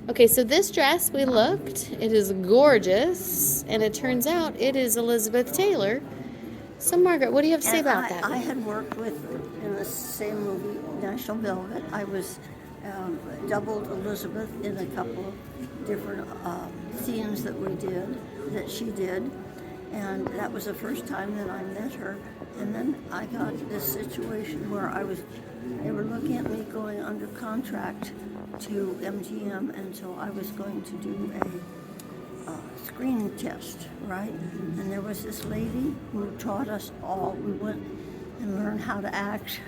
Okay, so this dress, we looked, it is gorgeous, and it turns out it is Elizabeth Taylor. So, Margaret, what do you have to say And about that? I had worked with, in the same movie, National Velvet. I was doubled Elizabeth in a couple of different scenes that we did, that she did. And that was the first time that I met her. And then I got this situation where they were looking at me going under contract to MGM, and so I was going to do a screening test, right? And there was this lady who taught us all. We went and learned how to act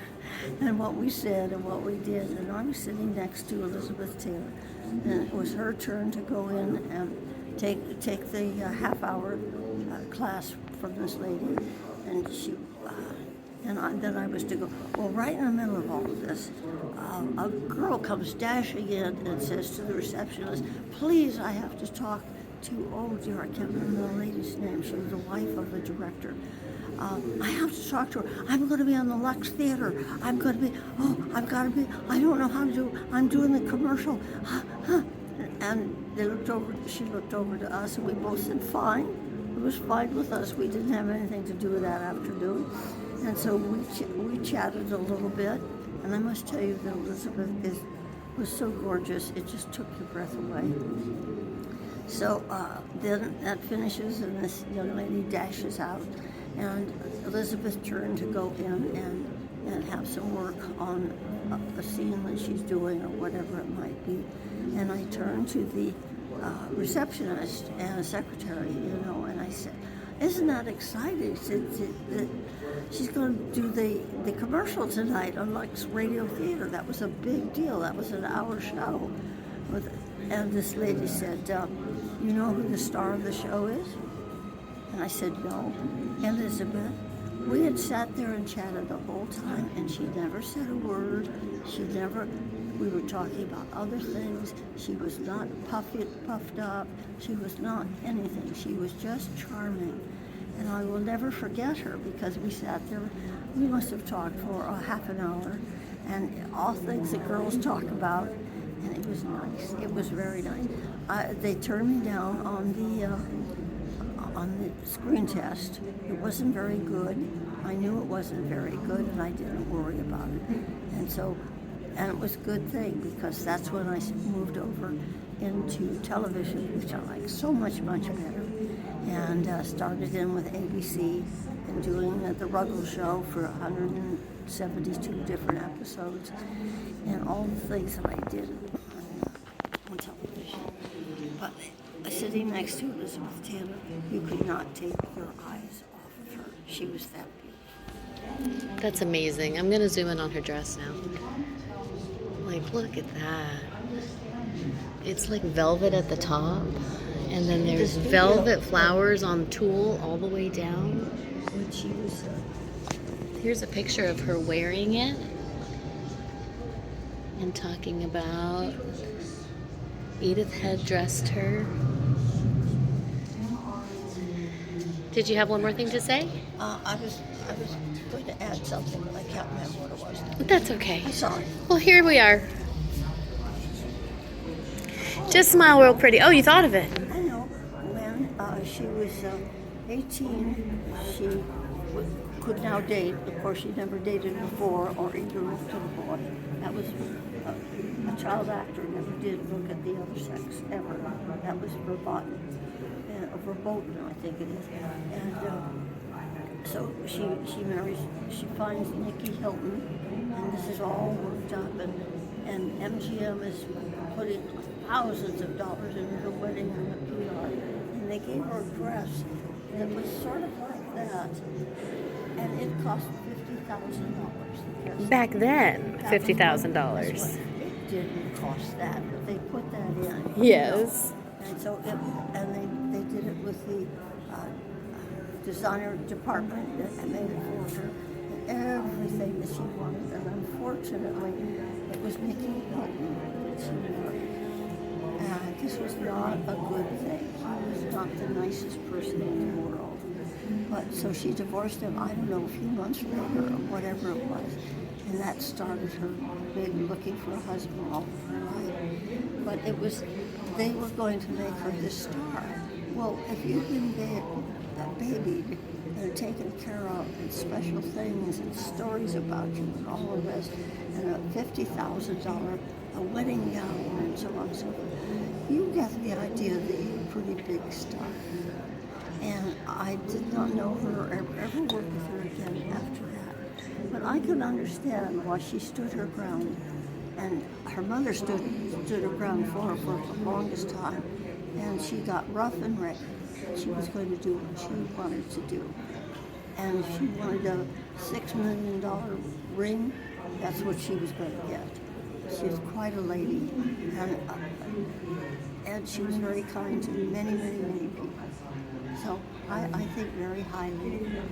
and what we said and what we did. And I was sitting next to Elizabeth Taylor, and it was her turn to go in and take the half-hour class from this lady, and she. Then I was to go. Well, right in the middle of all of this, a girl comes dashing in and says to the receptionist, "Please, I have to talk to, oh dear, I can't remember the lady's name. She was the wife of the director. I have to talk to her. I'm going to be on the Lux Theater. I'm going to be, I've got to be, I don't know how to do, I'm doing the commercial." And she looked over to us, and we both said, fine. It was fine with us. We didn't have anything to do with that afternoon. And so we chatted a little bit, and I must tell you that Elizabeth was so gorgeous, it just took your breath away. So then that finishes, and this young lady dashes out, and Elizabeth turned to go in and have some work on a scene that she's doing or whatever it might be. And I turned to the receptionist and a secretary, and I said, "Isn't that exciting? She's going to do the commercial tonight on Lux Radio Theater. That was a big deal. That was an hour show." And this lady said, "You know who the star of the show is?" And I said, "No." "Elizabeth." We had sat there and chatted the whole time, and she never said a word. We were talking about other things. She was not puffed up. She was not anything. She was just charming. And I will never forget her, because we sat there, we must have talked for a half an hour, and all things that girls talk about, and it was nice. It was very nice. They turned me down on the screen test. It wasn't very good. I knew it wasn't very good, and I didn't worry about it. And it was a good thing, because that's when I moved over into television, which I like so much better. And started in with ABC and doing the Ruggles Show for 172 different episodes, and all the things that I did on television. But sitting next to Elizabeth Taylor, you could not take your eyes off of her. She was that beautiful. That's amazing. I'm going to zoom in on her dress now. Like, look at that. It's like velvet at the top, and then there's velvet flowers on tulle all the way down. When she was Here's a picture of her wearing it and talking about Edith had dressed her. Did you have one more thing to say? I was going to add something, but I can't remember what it was. That's okay. I'm sorry. Well, here we are. Just smile real pretty. Oh, you thought of it. I know. When she was 18, she could now date. Of course, she never dated before or even looked at a boy. That was a child actor never did look at the other sex ever. That was verboten. Verboten, I think it is. And so she marries. She finds Nicky Hilton, and this is all worked up. And MGM is putting thousands of dollars into her wedding and the PR, and they gave her a dress that was sort of like that, and it cost $50,000. Back then, $50,000. It didn't cost that, but they put that in. Yes. And so they did it with the designer department that made it for her, and everything that she wanted. And unfortunately, it was Nicky Hilton that she married. And this was not a good thing. He was not the nicest person in the world. But so she divorced him, I don't know, a few months later or whatever it was. And that started her big looking for a husband all of her life. but they were going to make her this star. Well, if you've been babied and taken care of and special things and stories about you and all of this, and a $50,000 a wedding gown and so on and so forth, you get the idea that you're pretty big stuff. And I did not know her or ever work with her again after that. But I could understand why she stood her ground, and her mother stood her ground for her for the longest time. And she got rough and ready. She was going to do what she wanted to do. And if she wanted a $6 million ring, that's what she was going to get. She was quite a lady, and she was very kind to many, many, many people. So I think very highly of her.